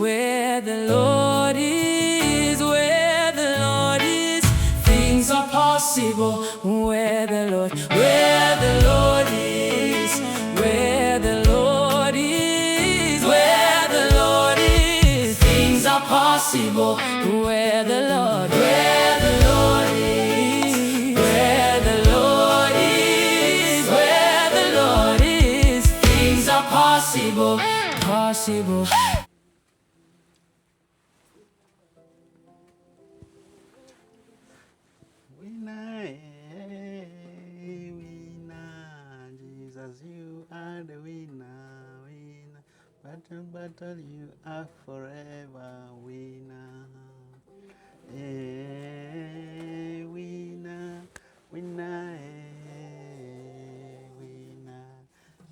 Where the Lord is, where the Lord is, things are possible. Where the Lord is, where the Lord is, where the Lord is, things are possible. Where the Lord is, where the Lord is, things are possible, possible. Jesus, you are the winner, winner. Battle, you are forever winner. Winner, winner, winner.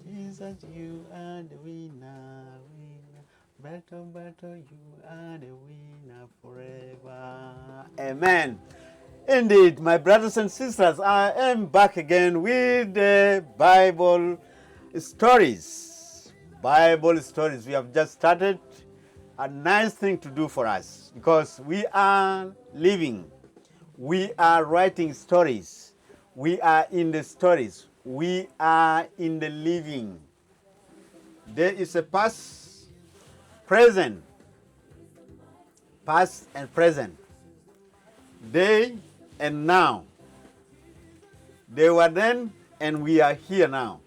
Jesus, you are the winner, winner. Battle, you are the winner forever. Amen. Indeed, my brothers and sisters, I am back again with the Bible stories. Bible stories. We have just started a nice thing to do for us because we are living. We are writing stories. We are in the stories. We are in the living. There is a past, present, past and present, day and now. They were then and we are here now.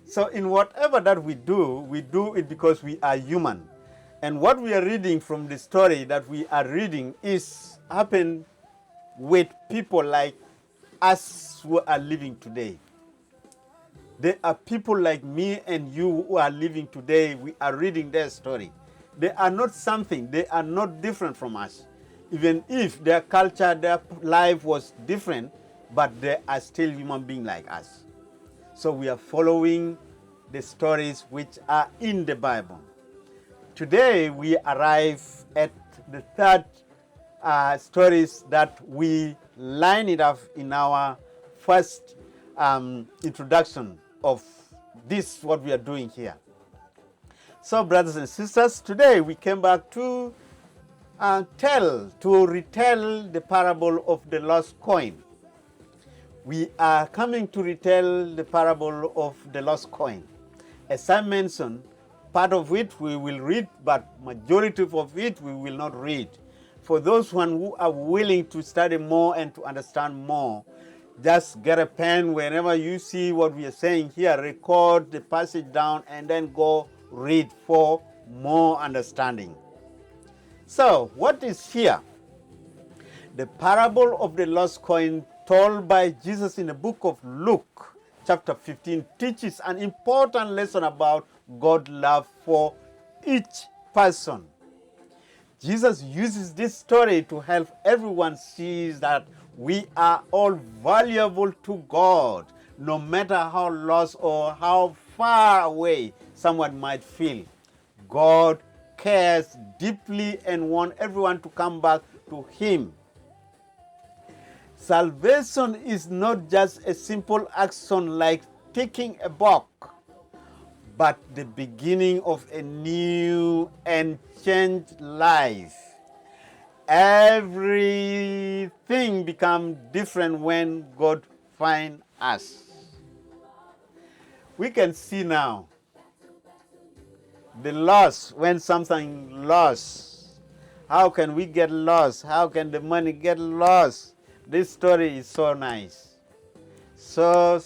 So in whatever that we do it because we are human. And what we are reading from the story that we are reading is happened with people like us who are living today. There are people like me and you who are living today. We are reading their story. They are not something. They are not different from us. Even if their culture, their life was different, but they are still human beings like us. So we are following the stories which are in the Bible. Today we arrive at the third stories that we line it up in our first introduction of this, what we are doing here. So brothers and sisters, today we came back to retell the parable of the lost coin. We are coming to retell the parable of the lost coin. As I mentioned, part of it we will read, but majority of it we will not read. For those who are willing to study more and to understand more, just get a pen whenever you see what we are saying here, record the passage down and then go read for more understanding. So, what is here? The parable of the lost coin told by Jesus in the book of Luke, chapter 15, teaches an important lesson about God's love for each person. Jesus uses this story to help everyone see that we are all valuable to God, no matter how lost or how far away someone might feel. God cares deeply and wants everyone to come back to Him. Salvation is not just a simple action like ticking a box, but the beginning of a new and changed life. Everything becomes different when God finds us. We can see now the loss, when something lost. How can we get lost? How can the money get lost? This story is so nice. So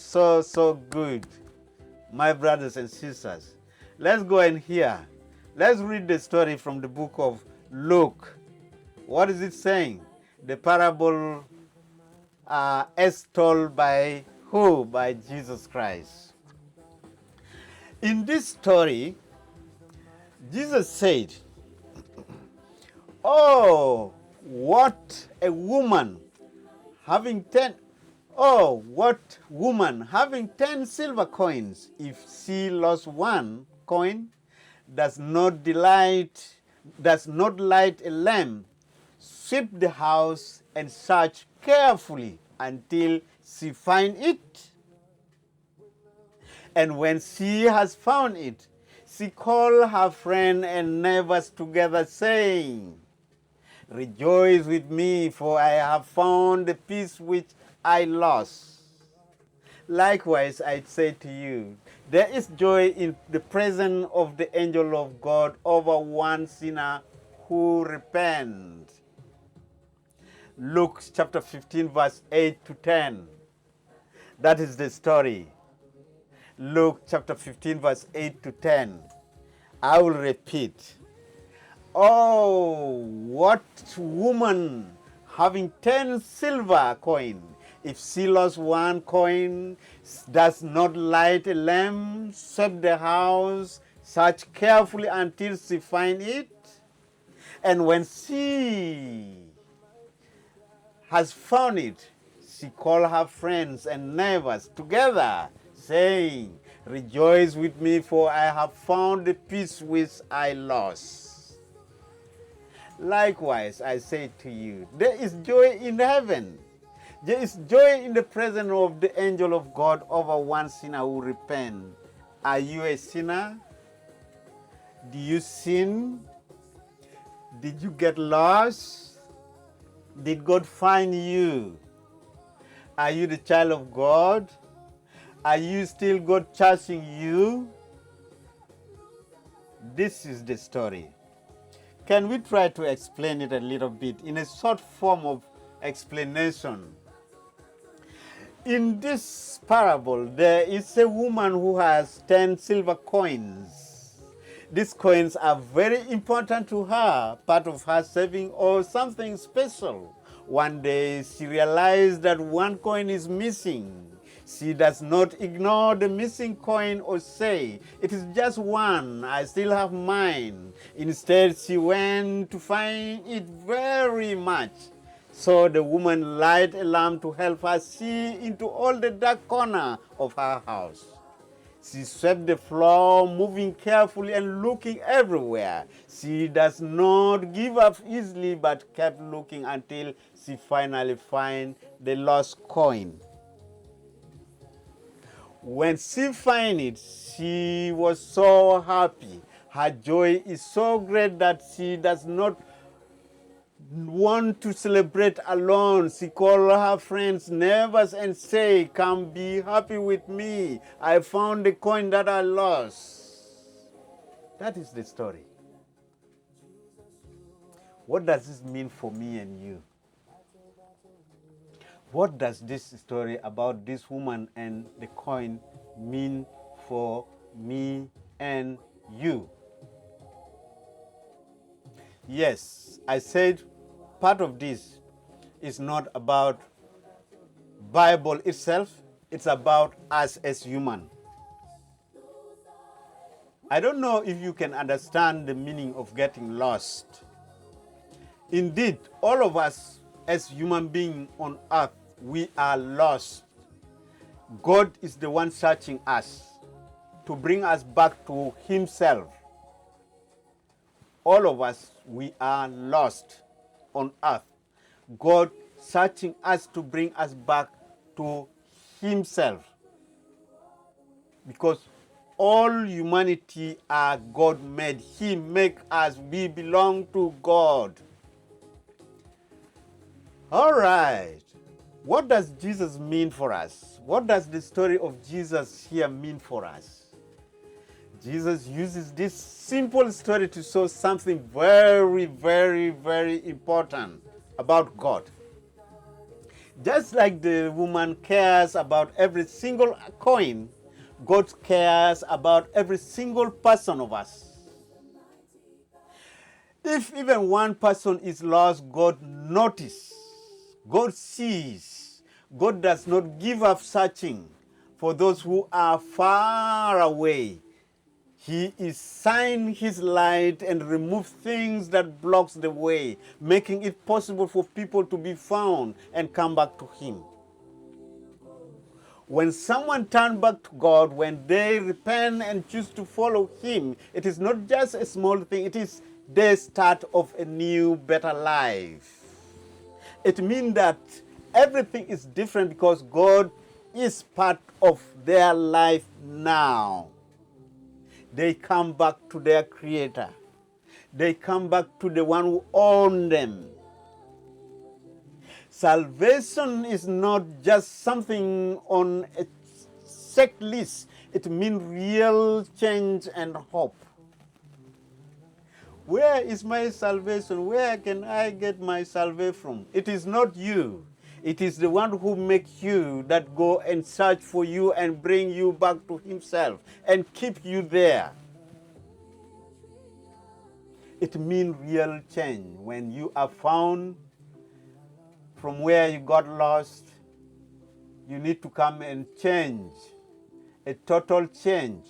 good. My brothers and sisters, let's go and hear. Let's read the story from the book of Luke. What is it saying? The parable as told by who? By Jesus Christ. In this story, Jesus said, "Oh, what a woman having 10 silver coins, if she lost one coin, does not light a lamp, sweep the house and search carefully until she find it. And when she has found it, She called her friend and neighbors together, saying, "Rejoice with me, for I have found the peace which I lost." Likewise, I say to you, there is joy in the presence of the angel of God over one sinner who repents. Luke chapter 15, verse 8 to 10. That is the story. Luke chapter 15, verse 8 to 10. I will repeat. Oh, what woman having 10 silver coins, if she lost one coin, does not light a lamp, sweep the house, search carefully until she find it? And when she has found it, she called her friends and neighbors together, saying, "Rejoice with me, for I have found the peace which I lost." Likewise, I say to you, there is joy in heaven. There is joy in the presence of the angel of God over one sinner who repents. Are you a sinner? Do you sin? Did you get lost? Did God find you? Are you the child of God? Are you still God chasing you? This is the story. Can we try to explain it a little bit in a short form of explanation? In this parable, there is a woman who has 10 silver coins. These coins are very important to her, part of her saving or something special. One day she realized that one coin is missing. She does not ignore the missing coin or say, "It is just one, I still have mine." Instead, she went to find it very much. So the woman lighted a lamp to help her see into all the dark corner of her house. She swept the floor, moving carefully and looking everywhere. She does not give up easily, but kept looking until she finally found the lost coin. When she found it, she was so happy. Her joy is so great that she does not want to celebrate alone. She called her friends, neighbors, and say, "Come be happy with me. I found the coin that I lost." That is the story. What does this mean for me and you? What does this story about this woman and the coin mean for me and you? Yes, I said part of this is not about Bible itself, it's about us as human. I don't know if you can understand the meaning of getting lost. Indeed, all of us as human beings on earth, we are lost. God is the one searching us to bring us back to himself. All of us, we are lost on earth. God searching us to bring us back to himself. Because all humanity are God made. He make us, we belong to God. All right. What does Jesus mean for us? What does the story of Jesus here mean for us? Jesus uses this simple story to show something very, very, very important about God. Just like the woman cares about every single coin, God cares about every single person of us. If even one person is lost, God notices, God sees. God does not give up searching for those who are far away. He is shine his light and remove things that blocks the way, making it possible for people to be found and come back to him. When someone turns back to God, when they repent and choose to follow him, it is not just a small thing, it is the start of a new, better life. It means that everything is different because God is part of their life now. They come back to their Creator. They come back to the one who owned them. Salvation is not just something on a checklist. It means real change and hope. Where is my salvation? Where can I get my salvation from? It is not you. It is the one who makes you that go and search for you and bring you back to himself and keep you there. It means real change. When you are found from where you got lost, you need to come and change, a total change,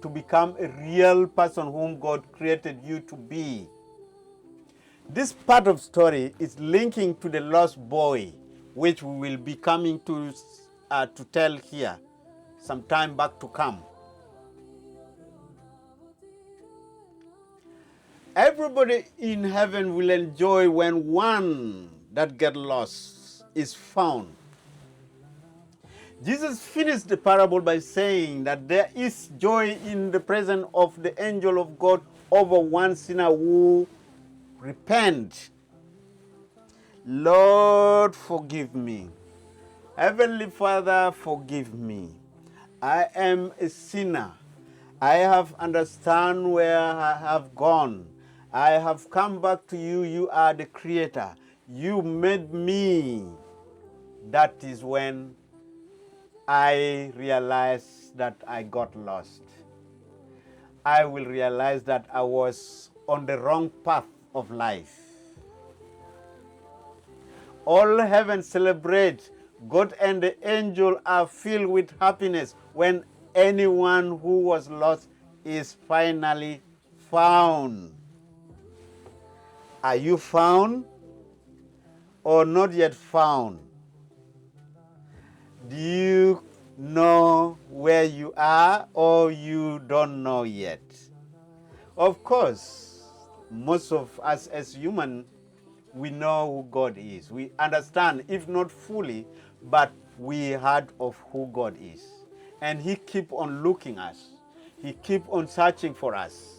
to become a real person whom God created you to be. This part of story is linking to the lost boy, which we will be coming to tell here some time back to come. Everybody in heaven will enjoy when one that get lost is found. Jesus finished the parable by saying that there is joy in the presence of the angel of God over one sinner who repent. Lord, forgive me. Heavenly Father, forgive me. I am a sinner. I have understand where I have gone. I have come back to you. You are the Creator. You made me. That is when I realized that I got lost. I will realize that I was on the wrong path of life. All heaven celebrates. God and the angel are filled with happiness when anyone who was lost is finally found. Are you found or not yet found? Do you know where you are or you don't know yet? Of course, most of us as humans, we know who God is. We understand, if not fully, but we heard of who God is. And he keep on looking us. He keep on searching for us.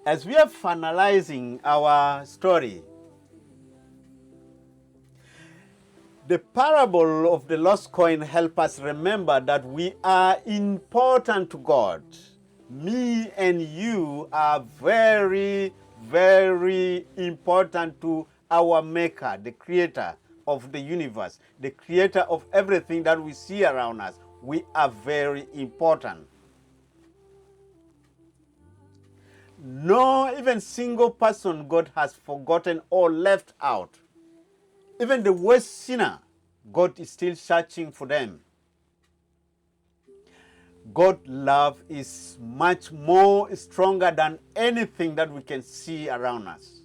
As we are finalizing our story, the parable of the lost coin helps us remember that we are important to God. Me and you are very, very important to our Maker, the Creator of the universe, the Creator of everything that we see around us. We are very important. No even single person God has forgotten or left out. Even the worst sinner, God is still searching for them. God's love is much more stronger than anything that we can see around us.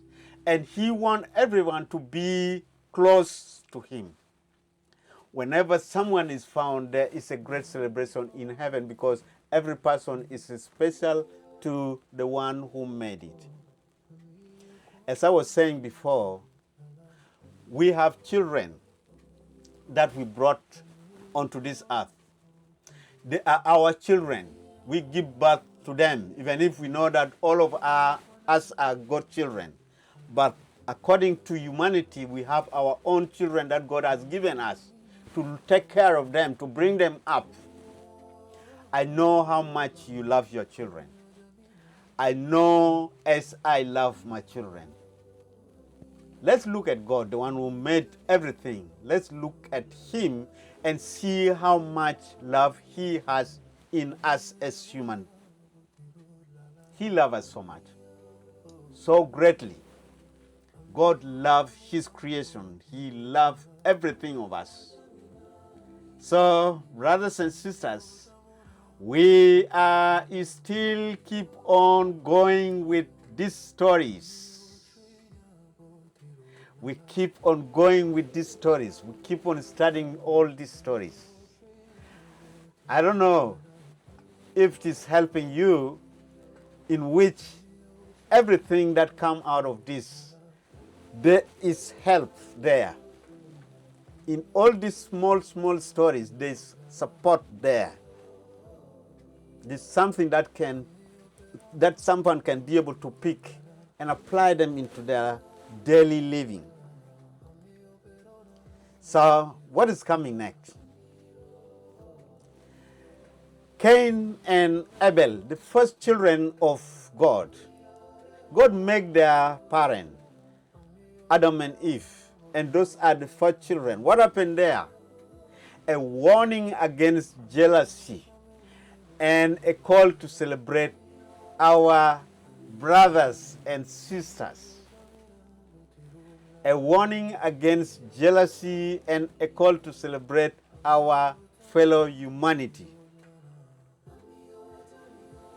And he wants everyone to be close to him. Whenever someone is found, there is a great celebration in heaven because every person is special to the one who made it. As I was saying before, we have children that we brought onto this earth. They are our children. We give birth to them, even if we know that all of us are God's children. But according to humanity, we have our own children that God has given us to take care of them, to bring them up. I know how much you love your children. I know as I love my children. Let's look at God, the one who made everything. Let's look at him and see how much love he has in us as humans. He loves us so much, so greatly. God loves his creation. He loves everything of us. So, brothers and sisters, we still keep on going with these stories. We keep on going with these stories. We keep on studying all these stories. I don't know if it is helping you, in which everything that comes out of this, there is help there. In all these small stories, there is support there. This is something that someone can be able to pick and apply them into their daily living. So what is coming next? Cain and Abel, the first children of God. God made their parent, Adam and Eve, and those are the first children. What happened there? A warning against jealousy and a call to celebrate our brothers and sisters. A warning against jealousy and a call to celebrate our fellow humanity.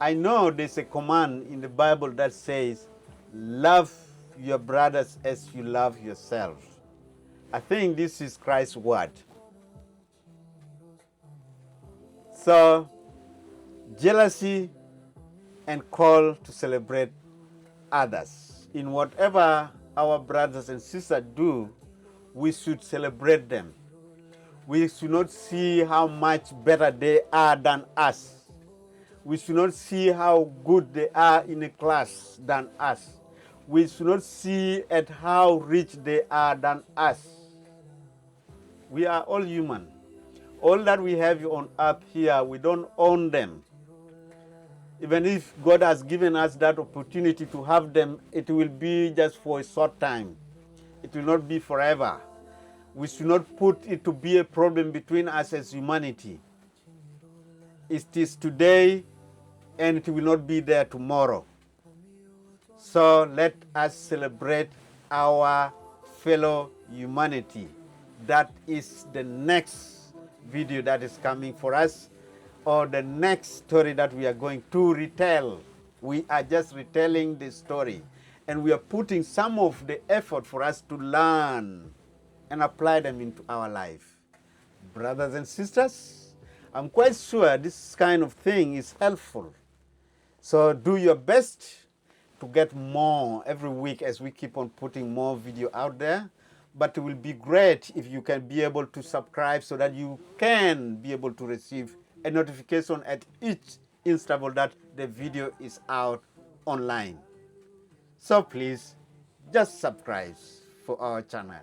I know there's a command in the Bible that says, love your brothers as you love yourself. I think this is Christ's word. So, jealousy and call to celebrate others. In whatever our brothers and sisters do, we should celebrate them. We should not see how much better they are than us. We should not see how good they are in a class than us. We should not see at how rich they are than us. We are all human. All that we have on earth here, we don't own them. Even if God has given us that opportunity to have them, it will be just for a short time. It will not be forever. We should not put it to be a problem between us as humanity. It is today and it will not be there tomorrow. So let us celebrate our fellow humanity. That is the next video that is coming for us, or the next story that we are going to retell. We are just retelling the story, and we are putting some of the effort for us to learn and apply them into our life. Brothers and sisters, I'm quite sure this kind of thing is helpful. So do your best to get more every week as we keep on putting more video out there. But it will be great if you can be able to subscribe so that you can be able to receive a notification at each interval that the video is out online. So please, just subscribe for our channel.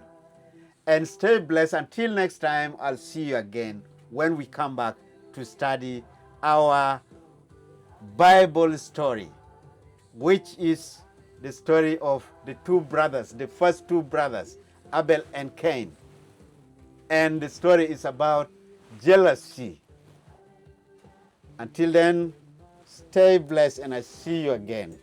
And stay blessed. Until next time, I'll see you again when we come back to study our Bible story, which is the story of the two brothers, the first two brothers, Abel and Cain. And the story is about jealousy. Until then, stay blessed and I see you again.